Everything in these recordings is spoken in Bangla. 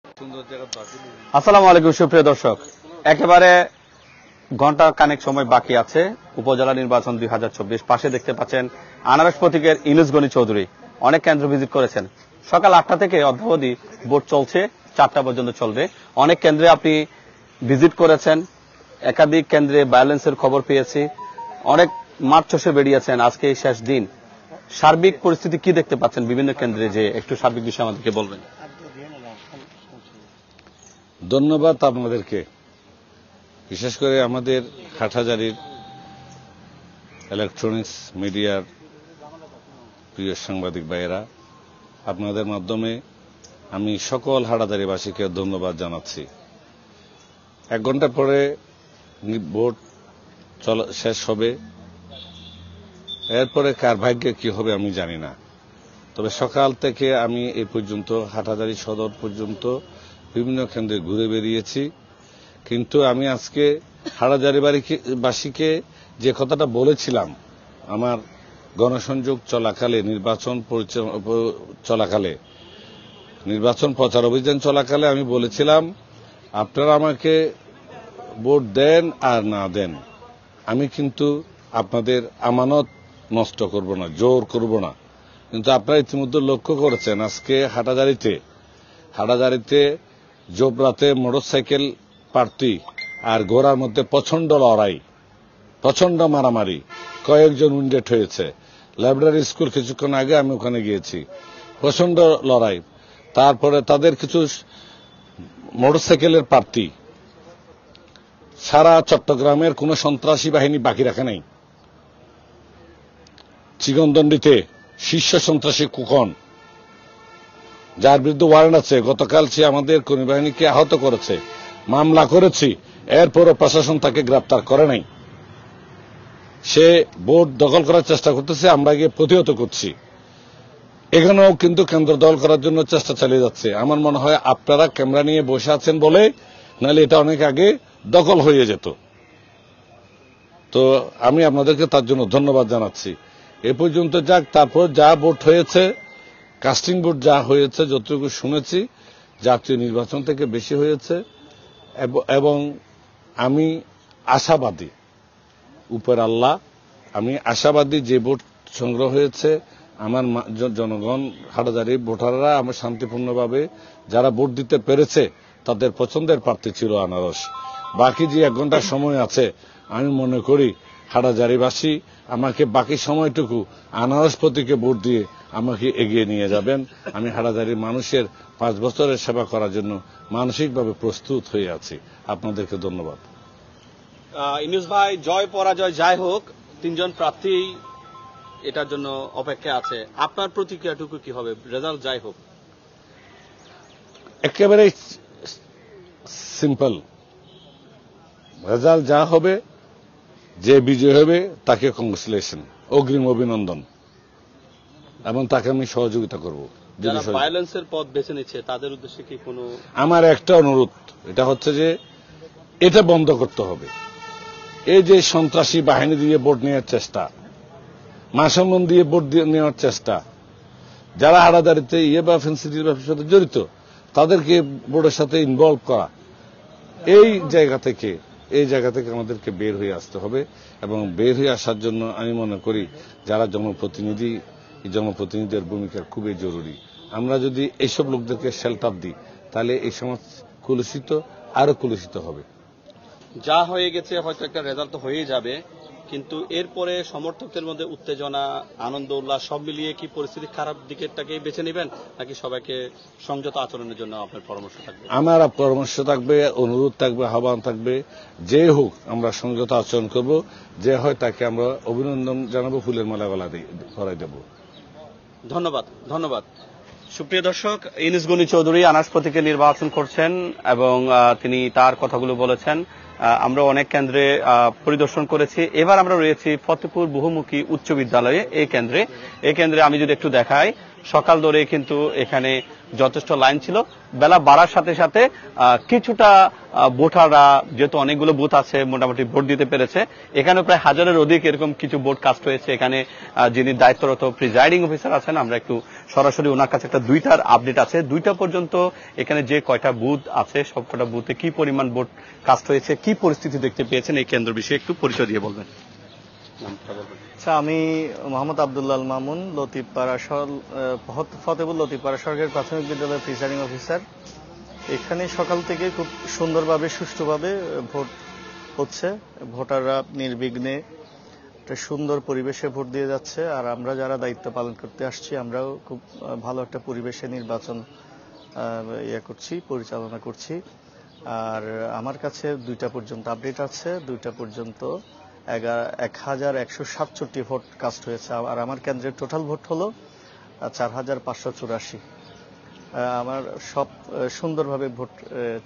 আসসালামু আলাইকুম সুপ্রিয় দর্শক, একেবারে ঘন্টা কানেক সময় বাকি আছে উপজেলা নির্বাচন 2024। পাশে দেখতে পাচ্ছেন আনারস প্রতীকের ইউনুস গনি চৌধুরী অনেক কেন্দ্র ভিজিট করেছেন। সকাল 8টা থেকে অদ্যাবধি ভোট চলছে, 4টা পর্যন্ত চলবে। অনেক কেন্দ্রে আপনি ভিজিট করেছেন, একাধিক কেন্দ্রে ভায়োলেন্সের খবর পেয়েছি, অনেক মাঠ চষে বেরিয়েছেন। আজকে এই শেষ দিন, সার্বিক পরিস্থিতি কি দেখতে পাচ্ছেন বিভিন্ন কেন্দ্রে, যে একটু সার্বিক বিষয় আমাদেরকে বলবেন। ধন্যবাদ আপনাদেরকে, বিশেষ করে আমাদের হাটহাজারীর ইলেকট্রনিক্স মিডিয়ার প্রিয় সাংবাদিক ভাইয়েরা। আপনাদের মাধ্যমে আমি সকল হাটহাজারীবাসীকে ধন্যবাদ জানাচ্ছি। 1 ঘন্টা পরে ভোট শেষ হবে, এরপরে কার ভাগ্যে কি হবে আমি জানি না। তবে সকাল থেকে আমি এই পর্যন্ত হাটহাজারী সদর পর্যন্ত বিভিন্ন কেন্দ্রে ঘুরে বেরিয়েছি, কিন্তু আমি আজকে হাটহাজারীবাসীকে যে কথাটা বলেছিলাম আমার গণসংযোগ চলাকালে, নির্বাচন প্রচার অভিযান চলাকালে আমি বলেছিলাম, আপনারা আমাকে ভোট দেন আর না দেন, আমি কিন্তু আপনাদের আমানত নষ্ট করব না, জোর করব না। কিন্তু আপনারা ইতিমধ্যে লক্ষ্য করেছেন আজকে হাটহাজারীতে জোবরাতে মোটরসাইকেল প্রার্থী আর ঘোড়ার মধ্যে প্রচন্ড লড়াই, প্রচন্ড মারামারি, কয়েকজন উইন্ডেড হয়েছে। লাইব্রেরি স্কুল কিছুক্ষণ আগে আমি ওখানে গিয়েছি, প্রচন্ড লড়াই। তারপরে তাদের কিছু মোটরসাইকেলের প্রার্থী সারা চট্টগ্রামের কোন সন্ত্রাসী বাহিনী বাকি রাখে নাই। চিকনদন্ডিতে শীর্ষ সন্ত্রাসী কুকন, যার বিরুদ্ধে ওয়ারেন্ট আছে, গতকাল সে আমাদের কর্মী বাহিনীকে আহত করেছে, মামলা করেছি, এরপরও প্রশাসন তাকে গ্রেপ্তার করে নাই। সে ভোট দখল করার চেষ্টা করতেছে, আমরা গিয়ে প্রতিহত করছি। এখানেও কিন্তু কেন্দ্র দখল করার জন্য চেষ্টা চালিয়ে যাচ্ছে। আমার মনে হয় আপনারা ক্যামেরা নিয়ে বসে আছেন বলে, নাহলে এটা অনেক আগে দখল হয়ে যেত। তো আমি আপনাদেরকে তার জন্য ধন্যবাদ জানাচ্ছি। এ পর্যন্ত যাক, তারপর যা ভোট হয়েছে, কাস্টিং ভোট যা হয়েছে, যতটুকু শুনেছি জাতীয় নির্বাচন থেকে বেশি হয়েছে, এবং আমি আশাবাদী, উপর আল্লাহ, আমি আশাবাদী যে ভোট সংগ্রহ হয়েছে আমার জনগণ, হাটহাজারী ভোটাররা আমার শান্তিপূর্ণভাবে যারা ভোট দিতে পেরেছে তাদের পছন্দের প্রার্থী ছিল আনারস। বাকি যে 1 ঘন্টার সময় আছে, আমি মনে করি হাটহাজারীবাসী আমাকে বাকি সময়টুকু আনারস প্রতীকে ভোট দিয়ে আমাকে এগিয়ে নিয়ে যাবেন। আমি হাটহাজারীর মানুষের 5 বছরের সেবা করার জন্য মানসিকভাবে প্রস্তুত হয়ে আছি। আপনাদেরকে ধন্যবাদ। ইউনুস ভাই, জয় পরাজয় যাই হোক, 3জন প্রার্থী এটার জন্য অপেক্ষা আছে। আপনার প্রতিক্রিয়াটুকু কি হবে, রেজাল্ট যাই হোক? একেবারে সিম্পল, রেজাল্ট যা হবে, যে বিজয় হবে তাকে কংগ্রেচুলেশন, অগ্রিম অভিনন্দন, এবং তাকে আমি সহযোগিতা করব। যারা ভায়োলেন্সের পথ বেছে নিচ্ছে তাদের উদ্দেশ্যে কি কোনো? আমার একটা অনুরোধ, এটা হচ্ছে যে এটা বন্ধ করতে হবে। এই যে সন্ত্রাসী বাহিনী দিয়ে ভোট নেওয়ার চেষ্টা, মাসামন দিয়ে ভোট নেওয়ার চেষ্টা, যারা হাটহাজারীতে বা ফেন্সিটির ব্যবসার সাথে জড়িত তাদেরকে ভোটের সাথে ইনভলভ করা, এই জায়গা থেকে আমাদেরকে বের হয়ে আসতে হবে। এবং বের হয়ে আসার জন্য আমি মনে করি যারা জনপ্রতিনিধি, এই জনপ্রতিনিধিদের ভূমিকা খুবই জরুরি। আমরা যদি এইসব লোকদেরকে শেল্টার দিই, তাহলে এই সমাজ কলুষিত, আরো কলুষিত হবে। যা হয়ে গেছে হয়তো একটা রেজাল্ট তো হয়েই যাবে, কিন্তু এরপরে সমর্থকদের মধ্যে উত্তেজনা, আনন্দ উল্লাস সব মিলিয়ে কি পরিস্থিতি খারাপ দিকেরটাকেই বেছে নেবেন, নাকি সবাইকে সংযত আচরণের জন্য আপনার পরামর্শ থাকবে? আমার পরামর্শ থাকবে, অনুরোধ থাকবে, আহ্বান থাকবে, যে হোক আমরা সংযত আচরণ করব, যে হয় তাকে আমরা অভিনন্দন জানাবো, ফুলের মালা করাই দেব। ধন্যবাদ। সুপ্রিয় দর্শক, ইউনুস গনি চৌধুরী আনারস প্রতীকে নির্বাচন করছেন এবং তিনি তার কথাগুলো বলেছেন। আমরা অনেক কেন্দ্রে পরিদর্শন করেছি। এবার আমরা রয়েছি ফতেপুর বহুমুখী উচ্চ বিদ্যালয়ে। এই কেন্দ্রে আমি যদি একটু দেখাই, সকাল ধরে কিন্তু এখানে যথেষ্ট লাইন ছিল। বেলা বাড়ার সাথে সাথে কিছুটা ভোটাররা, যেহেতু অনেকগুলো বুথ আছে, মোটামুটি ভোট দিতে পেরেছে। এখানে প্রায় 1000-এর অধিক এরকম কিছু ভোট কাস্ট হয়েছে। এখানে যিনি দায়িত্বরত প্রিজাইডিং অফিসার আছেন, আমরা একটু সরাসরি ওনার কাছে একটা 2টার আপডেট আছে। 2টা পর্যন্ত এখানে যে কয়টা বুথ আছে, সবকটা বুথে কি পরিমাণ ভোট কাস্ট হয়েছে, কি পরিস্থিতি দেখতে পেয়েছেন, এই কেন্দ্র বিষয়ে একটু পরিচয় দিয়ে বলবেন। আচ্ছা, আমি মোহাম্মদ আব্দুল্লাহ মামুন, লতিফপাড়া ফতেপুর লতিফপাড়া সরকারি প্রাথমিক বিদ্যালয়ের প্রিসাইডিং অফিসার। এখানে সকাল থেকে খুব সুন্দরভাবে সুষ্ঠুভাবে ভোট হচ্ছে। ভোটাররা নির্বিঘ্নে একটা সুন্দর পরিবেশে ভোট দিয়ে যাচ্ছে। আর আমরা যারা দায়িত্ব পালন করতে আসছি, আমরাও খুব ভালো একটা পরিবেশে নির্বাচন পরিচালনা করছি। আর আমার কাছে 2টা পর্যন্ত আপডেট আছে। 2টা পর্যন্ত 1167 ভোট কাস্ট হয়েছে। আর আমার কেন্দ্রের টোটাল ভোট হলো 4584। আমার সব সুন্দরভাবে ভোট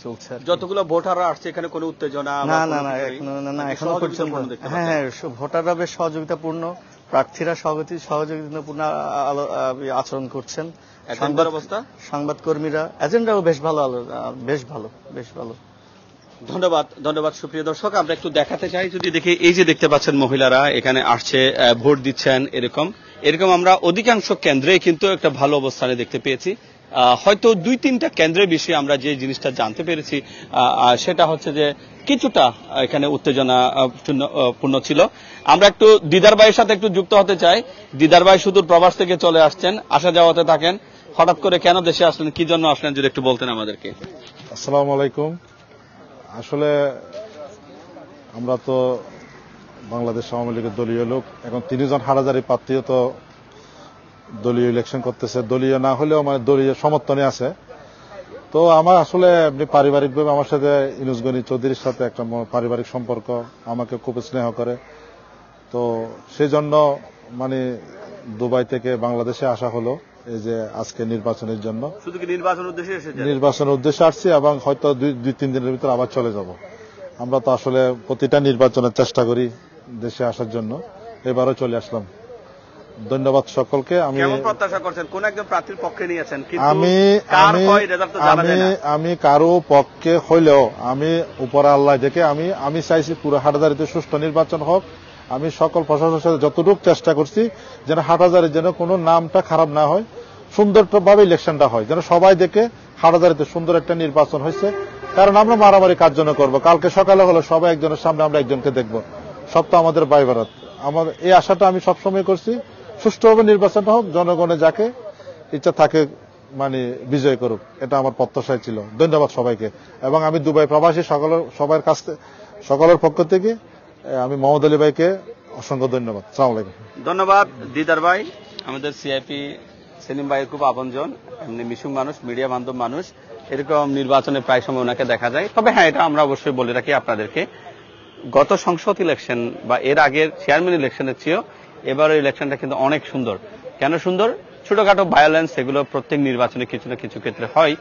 চলছে। যতগুলো ভোটাররা আসছে, এখানে কোনো উত্তেজনা না এখনো পর্যন্ত হ্যাঁ, ভোটাররা বেশ সহযোগিতাপূর্ণ, প্রার্থীরা সহযোগিতাপূর্ণ আচরণ করছেন। সংবাদকর্মীরা, এজেন্ডাও বেশ ভালো। ধন্যবাদ সুপ্রিয় দর্শক। আমরা একটু দেখাতে চাই, যদি দেখি, এই যে দেখতে পাচ্ছেন মহিলারা এখানে আসছে, ভোট দিচ্ছেন। এরকম আমরা অধিকাংশ কেন্দ্রে কিন্তু একটা ভালো অবস্থানে দেখতে পেয়েছি। হয়তো 2-3টা কেন্দ্রের বিষয়ে আমরা যে জিনিসটা জানতে পেরেছি, সেটা হচ্ছে যে কিছুটা এখানে উত্তেজনা পূর্ণ ছিল। আমরা একটু দিদার ভাইয়ের সাথে একটু যুক্ত হতে চাই। দিদার ভাই সুদূর প্রবাস থেকে চলে আসছেন, আসা যাওয়াতে থাকেন। হঠাৎ করে কেন দেশে আসলেন, কি জন্য আসলেন, যদি একটু বলতেন আমাদেরকে। আসসালামু আলাইকুম। আসলে আমরা তো বাংলাদেশ আওয়ামী লীগের দলীয় লোক। এখন 3 জন হারাজারি প্রার্থীও তো দলীয় ইলেকশন করতেছে। দলীয় না হলেও মানে দলীয় সমর্থনে আছে। তো আমার আসলে এমনি পারিবারিকভাবে আমার সাথে ইউনুস গনি চৌধুরীর সাথে একটা পারিবারিক সম্পর্ক, আমাকে খুব স্নেহ করে। তো সেই জন্য মানে দুবাই থেকে বাংলাদেশে আসা হলো, এই যে আজকে নির্বাচনের জন্য। শুধু কি নির্বাচনের উদ্দেশ্যে এসেছেন? নির্বাচনের উদ্দেশ্যে আসছি এবং হয়তো 2-3 দিনের ভিতরে আবার চলে যাব। আমরা তো আসলে প্রতিটা নির্বাচনের চেষ্টা করি দেশে আসার জন্য। এবারও চলে আসলাম। ধন্যবাদ সকলকে। কেমন প্রত্যাশা করছেন, কোন একজন প্রার্থীর পক্ষে নিয়েছেন? আমি কারো পক্ষে হইলেও আমি উপর আল্লাহ দেখে আমি চাইছি পুরো হাটহাজারীতে সুষ্ঠু নির্বাচন হোক। আমি সকল প্রশাসনের সাথে যতটুকু চেষ্টা করছি যেন হাটহাজারীর যেন কোনো নামটা খারাপ না হয়, সুন্দরভাবে ইলেকশনটা হয়, যেন সবাই দেখে হাটহাজারীতে সুন্দর একটা নির্বাচন হয়েছে। কারণ আমরা মারামারি কার জন্য করবো? কালকে সকালে হলো সবাই একজনের সামনে আমরা একজনকে দেখবো, সব তো আমাদের ভাই ভারত। আমার এই আশাটা আমি সবসময় করছি, সুষ্ঠুভাবে নির্বাচনটা হোক, জনগণে যাকে ইচ্ছা থাকে মানে বিজয় করুক, এটা আমার প্রত্যাশাই ছিল। ধন্যবাদ সবাইকে। এবং আমি দুবাই প্রবাসী সবার কাছ থেকে, সকলের পক্ষ থেকে আমি মোহাম্মদ আলী ভাইকে অসংখ্য ধন্যবাদ। আসসালামু আলাইকুম। ধন্যবাদ দিদার ভাই। আমাদের সিআইপি সেলিম ভাইয়ের খুব আপনজন, এমনি মিশুক মানুষ, মিডিয়া বান্ধব মানুষ। এরকম নির্বাচনে প্রায় সময় ওনাকে দেখা যায়। তবে হ্যাঁ, এটা আমরা অবশ্যই বলে রাখি আপনাদেরকে, গত সংসদ ইলেকশন বা এর আগের চেয়ারম্যান ইলেকশনের চেয়েও এবারের ইলেকশনটা কিন্তু অনেক সুন্দর। কেন সুন্দর? ছোটখাটো ভায়োলেন্স এগুলো প্রত্যেক নির্বাচনে কিছু না কিছু ক্ষেত্রে হয়।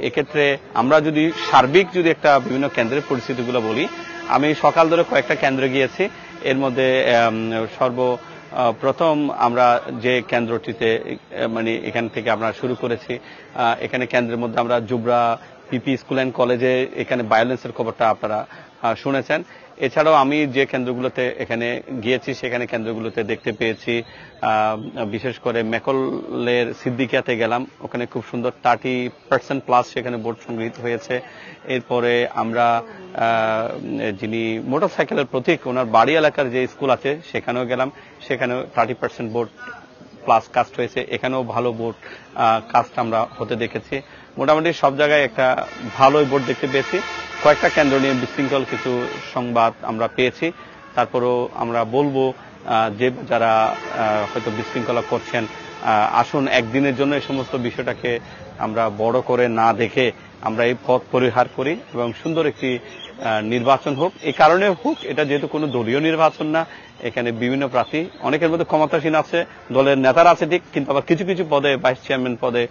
এক্ষেত্রে আমরা যদি সার্বিক একটা বিভিন্ন কেন্দ্রের পরিস্থিতিগুলো বলি, আমি সকাল ধরে কয়েকটা কেন্দ্রে গিয়েছি। এর মধ্যে প্রথম আমরা যে কেন্দ্রটিতে মানে এখান থেকে আমরা শুরু করেছি, এখানে কেন্দ্রের মধ্যে আমরা জুবরা পিপি স্কুল অ্যান্ড কলেজে এখানে ভায়োলেন্সের খবরটা আপনারা শুনেছেন। এছাড়াও আমি যে কেন্দ্রগুলোতে এখানে গিয়েছি, সেখানে কেন্দ্রগুলোতে দেখতে পেয়েছি, বিশেষ করে মেকলের সিদ্দিকিয়াতে গেলাম, ওখানে খুব সুন্দর 30% প্লাস সেখানে ভোট সংগৃহীত হয়েছে। এরপরে আমরা যিনি মোটরসাইকেলের প্রতীক, ওনার বাড়ি এলাকার যে স্কুল আছে সেখানেও গেলাম, সেখানেও 30% ভোট প্লাস কাস্ট হয়েছে। এখানেও ভালো ভোট কাস্ট আমরা হতে দেখেছি। মোটামুটি সব জায়গায় একটা ভালোই ভোট দেখতে পেয়েছি। কয়েকটা কেন্দ্র নিয়ে বিশৃঙ্খল কিছু সংবাদ আমরা পেয়েছি। তারপরেও আমরা বলবো যে যারা হয়তো বিশৃঙ্খলা করছেন, আসুন একদিনের জন্য এই সমস্ত বিষয়টাকে আমরা বড় করে না দেখে আমরা এই পথ পরিহার করি এবং সুন্দর একটি নির্বাচন হোক। এই কারণে হোক, এটা যেহেতু কোনো দলীয় নির্বাচন না, এখানে বিভিন্ন প্রার্থী, অনেকের মধ্যে ক্ষমতাসীন আছে, দলের নেতারা আছে ঠিক, কিন্তু আবার কিছু কিছু পদে, ভাইস চেয়ারম্যান পদে,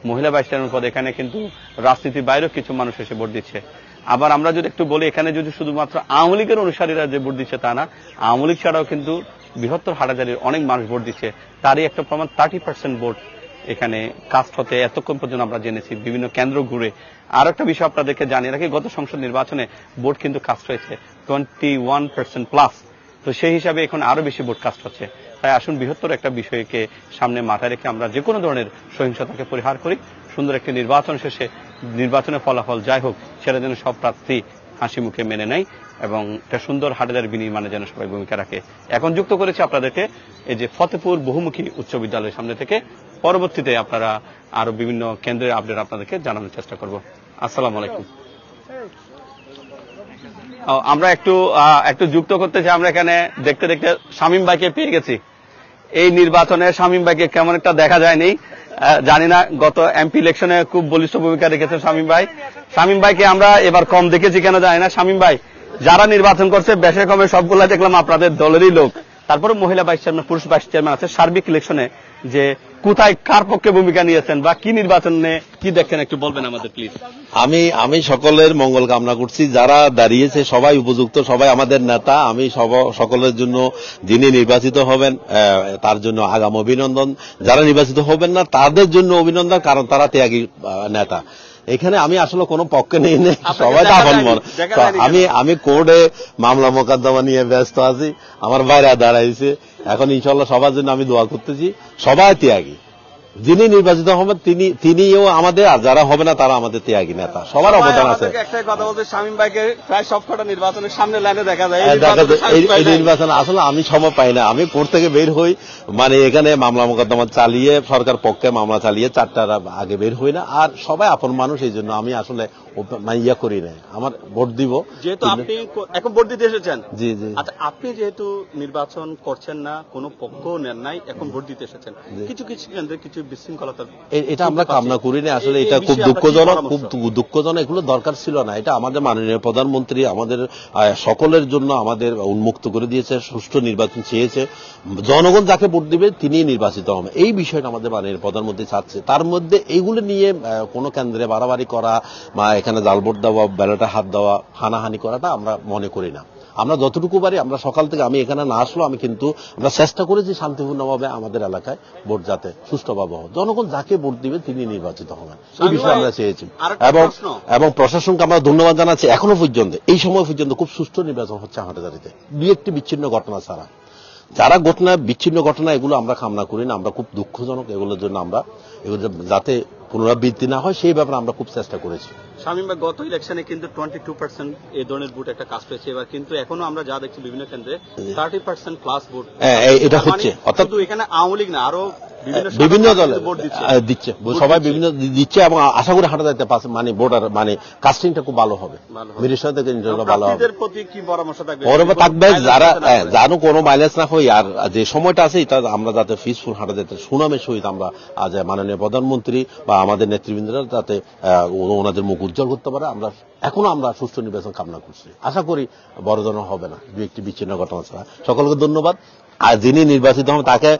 মহিলা ভাইস চেয়ারম্যান পদে এখানে কিন্তু রাজনীতির বাইরেও কিছু মানুষ এসে ভোট দিচ্ছে। আবার আমরা যদি একটু বলি, এখানে যদি শুধুমাত্র আওয়ামী লীগের অনুসারীরা যে ভোট দিচ্ছে তা না, আওয়ামী লীগ ছাড়াও কিন্তু বৃহত্তর হাটাজারির অনেক মানুষ ভোট দিচ্ছে, তারই একটা প্রমাণ 30% ভোট এখানে কাস্ট হতে এতক্ষণ পর্যন্ত আমরা জেনেছি বিভিন্ন কেন্দ্র ঘুরে। আর একটা বিষয় আপনাদেরকে জানিয়ে রাখি, গত সংসদ নির্বাচনে ভোট কিন্তু কাস্ট হয়েছে 21% প্লাস। তো সেই হিসাবে এখন আরো বেশি ভোট কাস্ট হচ্ছে। তাই আসুন বৃহত্তর একটা বিষয়কে সামনে মাথায় রেখে আমরা যে কোনো ধরনের সহিংসতাকে পরিহার করি, সুন্দর একটি নির্বাচন শেষে নির্বাচনের ফলাফল যাই হোক সেটা যেন সব প্রার্থী হাসি মুখে মেনে নেয় এবং একটা সুন্দর হাটাজারি বিনির্মাণে যেন সবাই ভূমিকা রাখে। এখন যুক্ত করেছি আপনাদেরকে এই যে ফতেপুর বহুমুখী উচ্চ বিদ্যালয়ের সামনে থেকে। পরবর্তীতে আপনারা আরো বিভিন্ন কেন্দ্রের আপডেট আপনাদেরকে জানানোর চেষ্টা করব। আসসালামু আলাইকুম। আমরা একটু যুক্ত করতে চাই, আমরা এখানে দেখতে দেখতে শামীম ভাইকে পেয়ে গেছি। এই নির্বাচনে শামীম ভাইকে কেমন একটা দেখা যায়নি, জানি না, গত এমপি ইলেকশনে খুব বলিষ্ঠ ভূমিকা রেখেছেন শামীম ভাই। শামীম ভাইকে আমরা এবার কম দেখেছি কেন জানি না। শামীম ভাই, যারা নির্বাচন করছে বেশে কমে সবগুলা দেখলাম আপনাদের দলেরই লোক, তারপরে মহিলা ভাইস চেয়ারম্যান, পুরুষ ভাইস চেয়ারম্যান আছে। সার্বিক ইলেকশনে যে কোথায় কার পক্ষে ভূমিকা নিয়েছেন বা কি নির্বাচনে কি দেখছেন একটু বলবেন আমাদের প্লিজ। আমি সকলের মঙ্গল কামনা করছি। যারা দাঁড়িয়েছে সবাই উপযুক্ত, সবাই আমাদের নেতা। আমি সকলের জন্য যিনি নির্বাচিত হবেন তার জন্য আগাম অভিনন্দন, যারা নির্বাচিত হবেন না তাদের জন্য অভিনন্দন, কারণ তারা ত্যাগী নেতা। এখানে আমি আসলে কোনো পক্ষে নেই, সবাই তো আপন মন। আমি কোর্টে মামলা মোকদ্দমা নিয়ে ব্যস্ত আছি, আমার বাইরে দাঁড়াইছে। এখন ইনশাল্লাহ সবার জন্য আমি দোয়া করতেছি। সবাই ত্যাগী, যিনি নির্বাচিত হবেন তিনিও আমাদের, আর যারা হবে না তারা আমাদের ত্যাগী নেতা। সবার অবদান আছে। একটাই কথা বলতে, শামীম ভাইকে প্রায় সবকটা নির্বাচনের সামনে লাইনে দেখা যায়। এই নির্বাচন আসলে আমি সময় পাই না। আমি কোর্ট থেকে বের হই, মানে এখানে মামলা মোকদ্দমা চালিয়ে সরকার পক্ষে মামলা চালিয়ে 4টার আগে বের হই না। আর সবাই আপন মানুষ, এই জন্য আমি আসলে ইয়া করি না। আমার ভোট দিব, যেহেতু আপনি এখন ভোট দিতে এসেছেন। জি জি। আচ্ছা, আপনি যেহেতু নির্বাচন করছেন না, কোনো পক্ষ নেন নাই, এখন ভোট দিতে এসেছেন, কিছু কিছু কেন্দ্রে কিছু বিশৃঙ্খলতা, এটা আমরা কামনা করি না। আসলে এটা খুব দুঃখজনক। এগুলো দরকার ছিল না। এটা আমাদের মাননীয় প্রধানমন্ত্রী আমাদের সকলের জন্য আমাদের উন্মুক্ত করে দিয়েছে, সুষ্ঠু নির্বাচন চেয়েছে। জনগণ যাকে ভোট দিবে তিনি নির্বাচিত হবে, এই বিষয়টা আমাদের মাননীয় প্রধানমন্ত্রী চাচ্ছে। তার মধ্যে এইগুলো নিয়ে কোনো কেন্দ্রে বাড়াবাড়ি করা বা এখানে জাল ভোট দেওয়া, ব্যালটে হাত দেওয়া, হানাহানি করাটা আমরা মনে করি না। আমরা যতটুকু পারি, আমরা সকাল থেকে আমি এখানে না আসলো, আমি কিন্তু আমরা চেষ্টা করেছি শান্তিপূর্ণভাবে আমাদের এলাকায় ভোট যাতে সুষ্ঠুভাবে হয়। জনগণ যাকে ভোট দিবে তিনি নির্বাচিত হবেন, এই বিষয়ে আমরা চেয়েছি। এবং প্রশাসনকে আমরা ধন্যবাদ জানাচ্ছি। এখনো পর্যন্ত এই সময় পর্যন্ত খুব সুষ্ঠু নির্বাচন হচ্ছে হাটাজারিতে, দুই একটি বিচ্ছিন্ন ঘটনা ছাড়া। যারা বিচ্ছিন্ন ঘটনা এগুলো আমরা কামনা করি না, আমরা খুব দুঃখজনক। এগুলোর জন্য আমরা এগুলো যাতে পুনরাবৃত্তি না হয় সেই ব্যাপারে আমরা খুব চেষ্টা করেছি। শামীম ভাই, গত ইলেকশনে কিন্তু 22% এই ধরনের ভোট একটা কাজ হয়েছে, এবার কিন্তু এখনো আমরা যা দেখছি বিভিন্ন কেন্দ্রে 30% প্লাস ভোট এটা হচ্ছে। অর্থাৎ এখানে আওয়ামী লীগ না, আরো বিভিন্ন দল দিচ্ছে, সবাই বিভিন্ন দিচ্ছে এবং আশা করি হাটাজারিতে মানে ভোটার মানে কাস্টিংটা খুব ভালো হবে। মিরেশন থেকে ভালো হবে। কি পরামর্শ থাকবে যারা জানো কোনো মাইলেজ না হয়, আর যে সময়টা আছে এটা আমরা যাতে পিসফুল হাটাজারিতে সুনামের সহিত আমরা আজ মাননীয় প্রধানমন্ত্রী বা আমাদের নেতৃবৃন্দরা যাতে ওনাদের মুখ উজ্জ্বল করতে পারে। এখনো আমরা সুষ্ঠু নির্বাচন কামনা করছি। আশা করি বড় ধরনের হবে না, দু একটি বিচ্ছিন্ন ঘটনা ছাড়া। সকলকে ধন্যবাদ। আর যিনি নির্বাচিত হন তাকে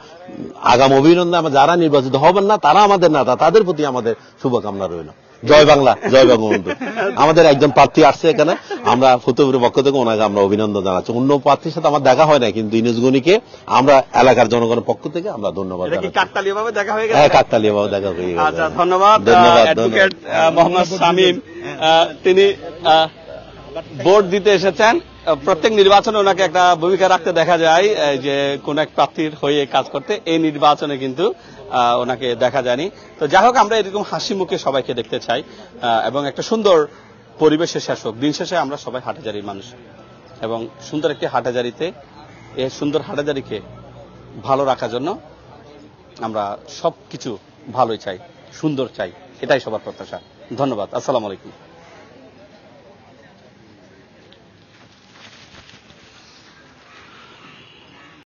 আগাম অভিনন্দন। যারা নির্বাচিত হবেন না তারা আমাদের নেতা, তাদের প্রতি আমাদের শুভকামনা রইল। জয় বাংলা, জয় বঙ্গবন্ধু। আমাদের একজন প্রার্থী আসছে এখানে, আমরা ফতেপুরের পক্ষ থেকে ওনাকে আমরা অভিনন্দন জানাচ্ছি। অন্য প্রার্থীর সাথে আমার দেখা হয় না, কিন্তু ইনুসগনিকে আমরা এলাকার জনগণের পক্ষ থেকে আমরা ধন্যবাদ জানাচ্ছি। কাকতালীয়ভাবে দেখা হয়ে গেছে। হ্যাঁ, কাকতালীয়ভাবে দেখা হয়ে গেছে। আচ্ছা, ধন্যবাদ। অ্যাডভোকেট মোহাম্মদ শামীম, তিনি ভোট দিতে এসেছেন। প্রত্যেক নির্বাচনে ওনাকে একটা ভূমিকা রাখতে দেখা যায়, যে কোন এক প্রার্থীর হয়ে কাজ করতে। এই নির্বাচনে কিন্তু ওনাকে দেখা যায়নি। তো যাই হোক, আমরা এরকম হাসি মুখে সবাইকে দেখতে চাই এবং একটা সুন্দর পরিবেশের শেষ হোক। দিন শেষে আমরা সবাই হাটাজারির মানুষ এবং সুন্দর একটি হাটাজারিতে, এই সুন্দর হাটাজারিকে ভালো রাখার জন্য আমরা সবকিছু ভালোই চাই, সুন্দর চাই, এটাই সবার প্রত্যাশা। ধন্যবাদ। আসসালামু আলাইকুম।